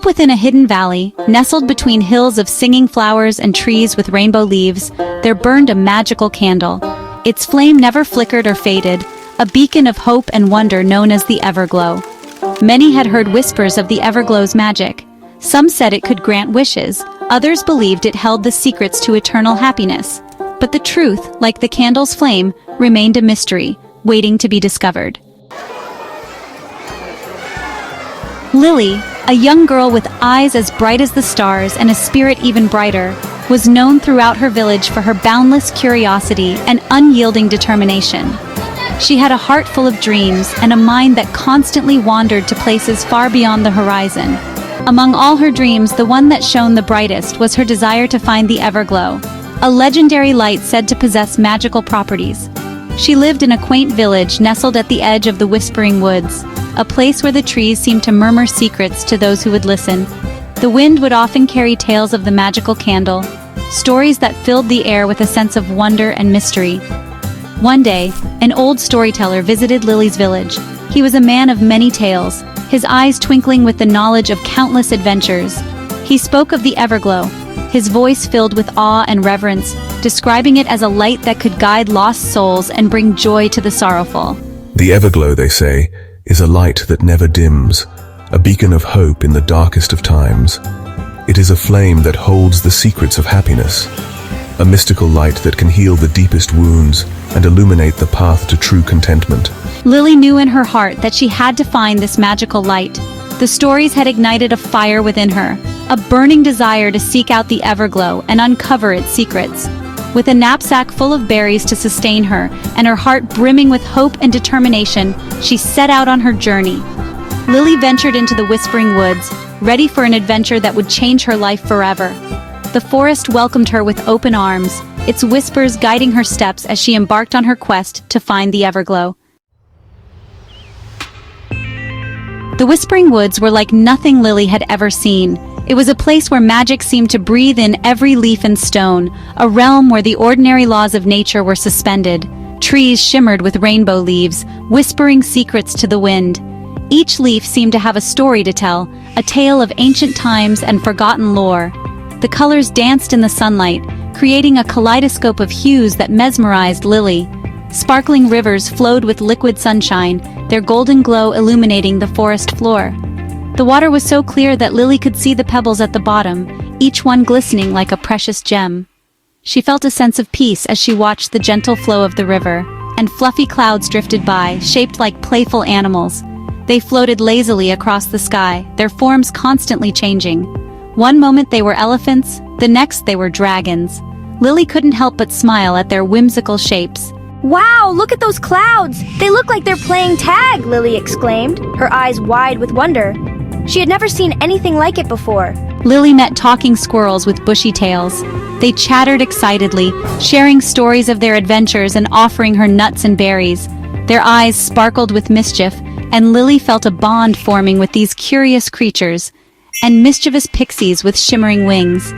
Deep within a hidden valley, nestled between hills of singing flowers and trees with rainbow leaves, there burned a magical candle. Its flame never flickered or faded, a beacon of hope and wonder known as the Everglow. Many had heard whispers of the Everglow's magic. Some said it could grant wishes, others believed it held the secrets to eternal happiness. But the truth, like the candle's flame, remained a mystery, waiting to be discovered. Lily, a young girl with eyes as bright as the stars and a spirit even brighter, was known throughout her village for her boundless curiosity and unyielding determination. She had a heart full of dreams and a mind that constantly wandered to places far beyond the horizon. Among all her dreams, the one that shone the brightest was her desire to find the Everglow, a legendary light said to possess magical properties. She lived in a quaint village nestled at the edge of the Whispering Woods, a place where the trees seemed to murmur secrets to those who would listen. The wind would often carry tales of the magical candle, stories that filled the air with a sense of wonder and mystery. One day, an old storyteller visited Lily's village. He was a man of many tales, his eyes twinkling with the knowledge of countless adventures. He spoke of the Everglow, his voice filled with awe and reverence, describing it as a light that could guide lost souls and bring joy to the sorrowful. The Everglow, they say, is a light that never dims, a beacon of hope in the darkest of times. It is a flame that holds the secrets of happiness, a mystical light that can heal the deepest wounds and illuminate the path to true contentment. Lily knew in her heart that she had to find this magical light. The stories had ignited a fire within her, a burning desire to seek out the Everglow and uncover its secrets. With a knapsack full of berries to sustain her, and her heart brimming with hope and determination, she set out on her journey. Lily ventured into the Whispering Woods, ready for an adventure that would change her life forever. The forest welcomed her with open arms, its whispers guiding her steps as she embarked on her quest to find the Everglow. The Whispering Woods were like nothing Lily had ever seen. It was a place where magic seemed to breathe in every leaf and stone, a realm where the ordinary laws of nature were suspended. Trees shimmered with rainbow leaves, whispering secrets to the wind. Each leaf seemed to have a story to tell, a tale of ancient times and forgotten lore. The colors danced in the sunlight, creating a kaleidoscope of hues that mesmerized Lily. Sparkling rivers flowed with liquid sunshine, their golden glow illuminating the forest floor. The water was so clear that Lily could see the pebbles at the bottom, each one glistening like a precious gem. She felt a sense of peace as she watched the gentle flow of the river, and fluffy clouds drifted by, shaped like playful animals. They floated lazily across the sky, their forms constantly changing. One moment they were elephants, the next they were dragons. Lily couldn't help but smile at their whimsical shapes. Wow, look at those clouds! They look like they're playing tag, Lily exclaimed, her eyes wide with wonder. She had never seen anything like it before. Lily met talking squirrels with bushy tails. They chattered excitedly, sharing stories of their adventures and offering her nuts and berries. Their eyes sparkled with mischief, and Lily felt a bond forming with these curious creatures, and mischievous pixies with shimmering wings.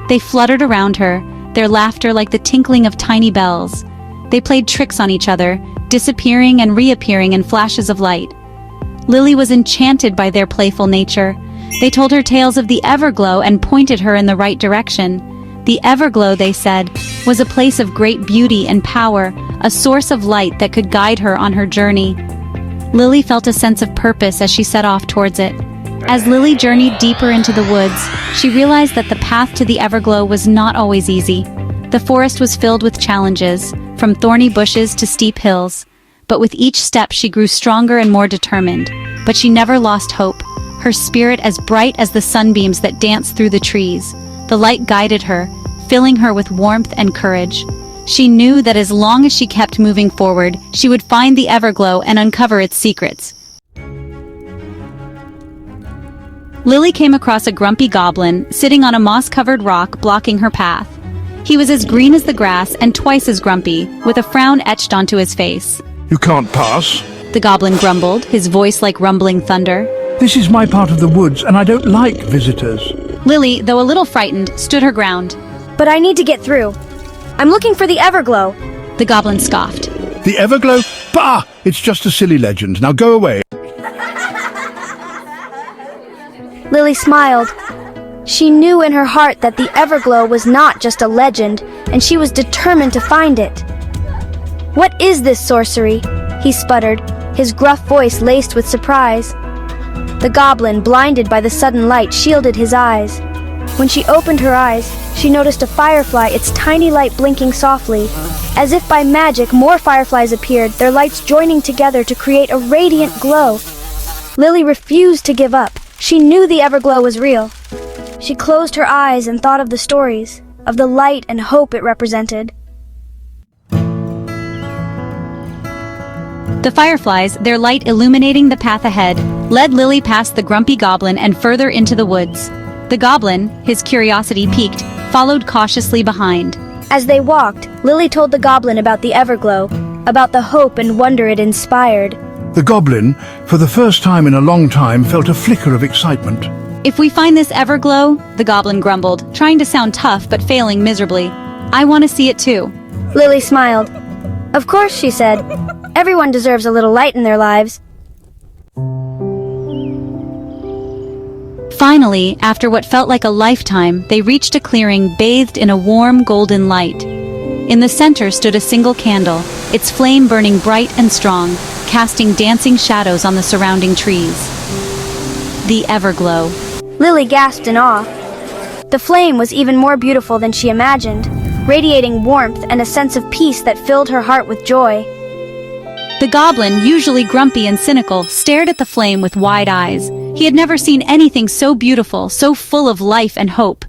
They fluttered around her, their laughter like the tinkling of tiny bells. They played tricks on each other, disappearing and reappearing in flashes of light. Lily was enchanted by their playful nature. They told her tales of the Everglow and pointed her in the right direction. The Everglow, they said, was a place of great beauty and power, a source of light that could guide her on her journey. Lily felt a sense of purpose as she set off towards it. As Lily journeyed deeper into the woods, she realized that the path to the Everglow was not always easy. The forest was filled with challenges, from thorny bushes to steep hills. But with each step she grew stronger and more determined. But she never lost hope, her spirit as bright as the sunbeams that danced through the trees. The light guided her, filling her with warmth and courage. She knew that as long as she kept moving forward, she would find the Everglow and uncover its secrets. Lily came across a grumpy goblin, sitting on a moss-covered rock blocking her path. He was as green as the grass and twice as grumpy, with a frown etched onto his face. You can't pass. The goblin grumbled, his voice like rumbling thunder. This is my part of the woods, and I don't like visitors. Lily, though a little frightened, stood her ground. But I need to get through. I'm looking for the Everglow. The goblin scoffed. The Everglow? Bah! It's just a silly legend. Now go away. Lily smiled. She knew in her heart that the Everglow was not just a legend, and she was determined to find it. "What is this sorcery?" he sputtered, his gruff voice laced with surprise. The goblin, blinded by the sudden light, shielded his eyes. When she opened her eyes, she noticed a firefly, its tiny light blinking softly. As if by magic, more fireflies appeared, their lights joining together to create a radiant glow. Lily refused to give up. She knew the Everglow was real. She closed her eyes and thought of the stories, of the light and hope it represented. The fireflies, their light illuminating the path ahead, led Lily past the grumpy goblin and further into the woods. The goblin, his curiosity piqued, followed cautiously behind. As they walked, Lily told the goblin about the Everglow, about the hope and wonder it inspired. The goblin, for the first time in a long time, felt a flicker of excitement. "If we find this Everglow," the goblin grumbled, trying to sound tough but failing miserably, "I want to see it too." Lily smiled. "Of course," she said. "Everyone deserves a little light in their lives." Finally, after what felt like a lifetime, they reached a clearing bathed in a warm golden light. In the center stood a single candle, its flame burning bright and strong, casting dancing shadows on the surrounding trees. The Everglow. Lily gasped in awe. The flame was even more beautiful than she imagined, radiating warmth and a sense of peace that filled her heart with joy. The goblin, usually grumpy and cynical, stared at the flame with wide eyes. He had never seen anything so beautiful, so full of life and hope.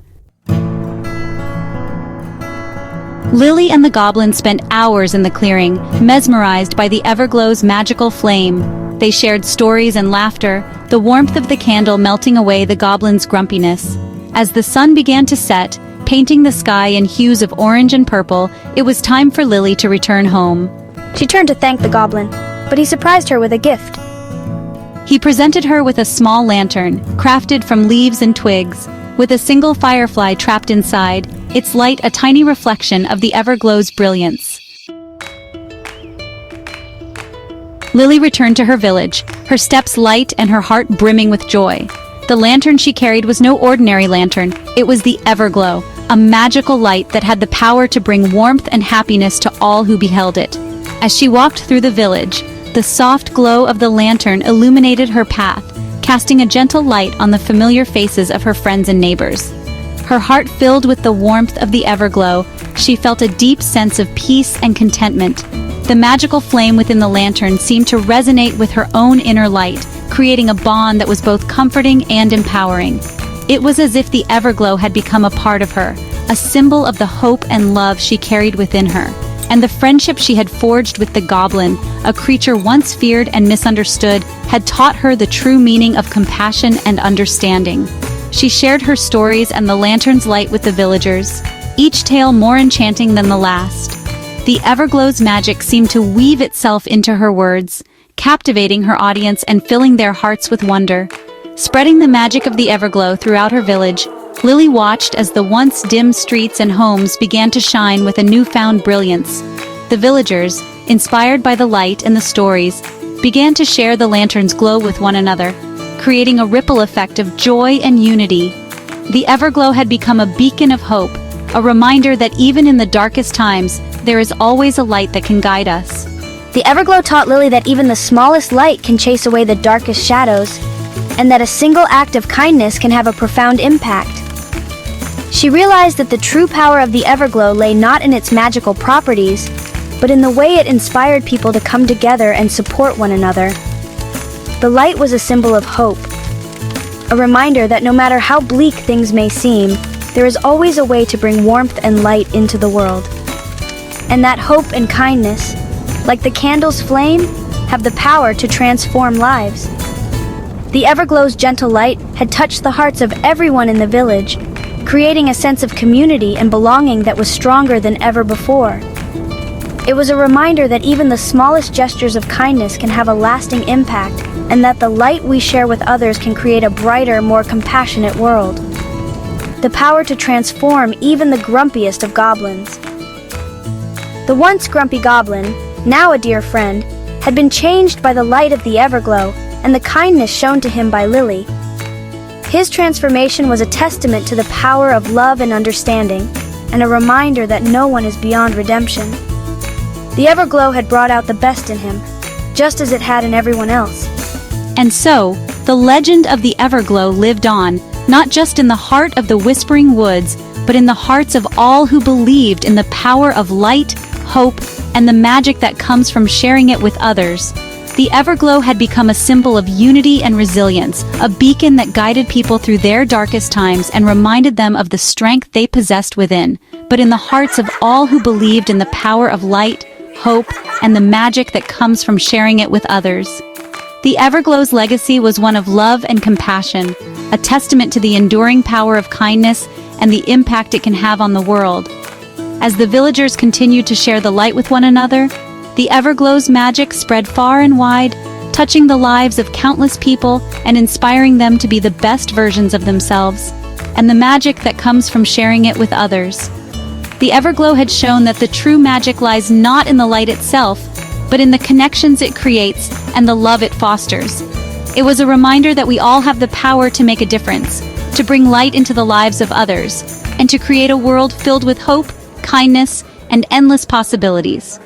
Lily and the goblin spent hours in the clearing, mesmerized by the Everglow's magical flame. They shared stories and laughter, the warmth of the candle melting away the goblin's grumpiness. As the sun began to set, painting the sky in hues of orange and purple, it was time for Lily to return home. She turned to thank the goblin, but he surprised her with a gift. He presented her with a small lantern, crafted from leaves and twigs, with a single firefly trapped inside, its light a tiny reflection of the Everglow's brilliance. Lily returned to her village, her steps light and her heart brimming with joy. The lantern she carried was no ordinary lantern, it was the Everglow, a magical light that had the power to bring warmth and happiness to all who beheld it. As she walked through the village, the soft glow of the lantern illuminated her path, casting a gentle light on the familiar faces of her friends and neighbors. Her heart filled with the warmth of the Everglow, she felt a deep sense of peace and contentment. The magical flame within the lantern seemed to resonate with her own inner light, creating a bond that was both comforting and empowering. It was as if the Everglow had become a part of her, a symbol of the hope and love she carried within her. And the friendship she had forged with the goblin, a creature once feared and misunderstood, had taught her the true meaning of compassion and understanding. She shared her stories and the lantern's light with the villagers, each tale more enchanting than the last. The Everglow's magic seemed to weave itself into her words, captivating her audience and filling their hearts with wonder. Spreading the magic of the Everglow throughout her village, Lily watched as the once dim streets and homes began to shine with a newfound brilliance. The villagers, inspired by the light and the stories, began to share the lantern's glow with one another, creating a ripple effect of joy and unity. The Everglow had become a beacon of hope, a reminder that even in the darkest times, there is always a light that can guide us. The Everglow taught Lily that even the smallest light can chase away the darkest shadows, and that a single act of kindness can have a profound impact. She realized that the true power of the Everglow lay not in its magical properties, but in the way it inspired people to come together and support one another. The light was a symbol of hope, a reminder that no matter how bleak things may seem, there is always a way to bring warmth and light into the world. And that hope and kindness, like the candle's flame, have the power to transform lives. The Everglow's gentle light had touched the hearts of everyone in the village, creating a sense of community and belonging that was stronger than ever before. It was a reminder that even the smallest gestures of kindness can have a lasting impact, and that the light we share with others can create a brighter, more compassionate world. The power to transform even the grumpiest of goblins. The once grumpy goblin, now a dear friend, had been changed by the light of the Everglow and the kindness shown to him by Lily. His transformation was a testament to the power of love and understanding, and a reminder that no one is beyond redemption. The Everglow had brought out the best in him, just as it had in everyone else. And so, the legend of the Everglow lived on, not just in the heart of the Whispering Woods, but in the hearts of all who believed in the power of light, hope, and the magic that comes from sharing it with others. The Everglow had become a symbol of unity and resilience, a beacon that guided people through their darkest times and reminded them of the strength they possessed within, but in the hearts of all who believed in the power of light, hope, and the magic that comes from sharing it with others. The Everglow's legacy was one of love and compassion, a testament to the enduring power of kindness and the impact it can have on the world. As the villagers continued to share the light with one another, the Everglow's magic spread far and wide, touching the lives of countless people and inspiring them to be the best versions of themselves, and the magic that comes from sharing it with others. The Everglow had shown that the true magic lies not in the light itself, but in the connections it creates and the love it fosters. It was a reminder that we all have the power to make a difference, to bring light into the lives of others, and to create a world filled with hope, kindness, and endless possibilities.